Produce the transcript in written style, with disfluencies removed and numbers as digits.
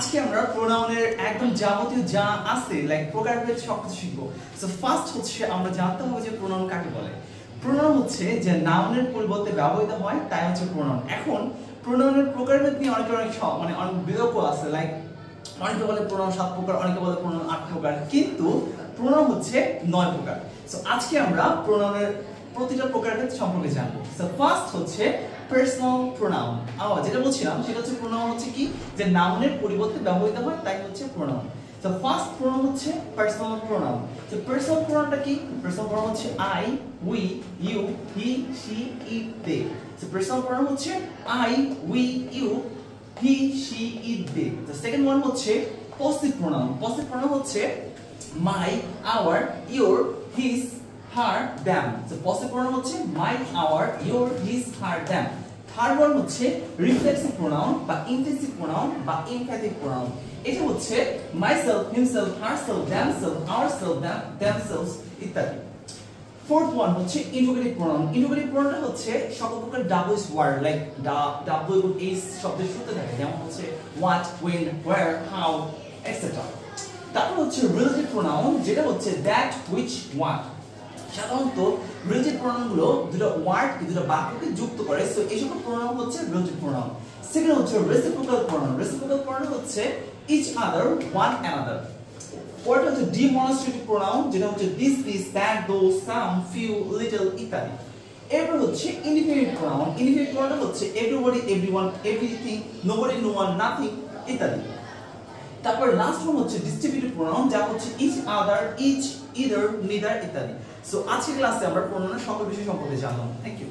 আজকে আমরা প্রোনাউনের একদম যাবতীয় যা আছে লাইক প্রকারভেদ সবকিছু শিখবো। সো ফার্স্ট হচ্ছে আমরা জানতে হবে যে প্রোনাউন কাকে বলে। প্রোনাউন হচ্ছে যে নাউনের পরিবর্তে ব্যবহৃত হয় তাই হচ্ছে প্রোনাউন। এখন প্রোনাউনের প্রকারভেদ নিয়ে অনেক অনেক বিতর্ক আছে, লাইক অনেকে বলে প্রোনাউন 7 প্রকার, অনেকে বলে প্রোনাউন 8 প্রকার, কিন্তু প্রোনাউন হচ্ছে 9 প্রকার। সো আজকে আমরা প্রোনাউনের প্রতিটা প্রকারভেদ সম্পর্কে জানবো। সো ফার্স্ট হচ্ছে পার্সোনাল প্রোনাউন। যেটা বলছিলাম সেটা হচ্ছে প্রোনাউন হচ্ছে কি, যে নাউনের পরিবর্তে ব্যবহৃত হয় তাই হচ্ছে প্রোনাউন। সো ফার্স্ট প্রোনাউন হচ্ছে পার্সোনাল প্রোনাউন। সো পার্সোনাল প্রোনাউনটা কি? পার্সোনাল প্রোনাউন হচ্ছে I, we, you, he, she, it, they. So personal pronoun হচ্ছে I, we, you, he, she, it, they. The second one হচ্ছে পসিভ প্রোনাউন। পসিভ প্রোনাউন হচ্ছে my, our, your, his, her, them. So possessive pronoun হচ্ছে my, our, your, his, her, them. Third one হচ্ছে reflexive pronoun বা intensive pronoun বা emphatic pronoun. এটা হচ্ছে myself, himself, herself, themself, ourself, themselves ইত্যাদি। Fourth one হচ্ছে integrative pronoun. Integrative pronoun হচ্ছে সকল প্রকার ডাবলস ওয়ার্ড, লাইক ডাব্লিউ এবং এইচ শব্দের শুরুতে থাকে, যেমন হচ্ছে what, when, where, how, et cetera. তারপর হচ্ছে রিলেটিভ প্রোনাউন, যেটা হচ্ছে দ্যাট, হুইচ, হোয়াট। সাধারণত রিলেটিভ প্রোনাউনগুলো দুটো ওয়ার্ডকে, দুটো বাক্যকে যুক্ত করে। সো এই সকল প্রোনাউন হচ্ছে রিলেটিভ প্রোনাউন। সেকেন্ড হচ্ছে রেসিপ্রোকাল প্রোনাউন। রেসিপ্রোকাল প্রোনাউন হচ্ছে ইচ আদার, ওয়ান অ্যানাদার। পরেরটা হচ্ছে ডিমনস্ট্রেটিভ প্রোনাউন, যেটা হচ্ছে this, this, that, those, some, few, little ইত্যাদি। এরপর হচ্ছে ইনডিফিনিট প্রোনাউন। ইনডিফিনিট প্রোনাউন হচ্ছে everybody, everyone, everything, nobody, no one, nothing ইত্যাদি। তারপর লাস্ট ওয়ান হচ্ছে ডিস্ট্রিবিউটিভ প্রোনাউন, যা হচ্ছে each other, each, either, neither ইত্যাদি। সো আজকের ক্লাসে আমরা প্রোনাউনের সকল বিষয় সম্পর্কে জানলাম। Thank you.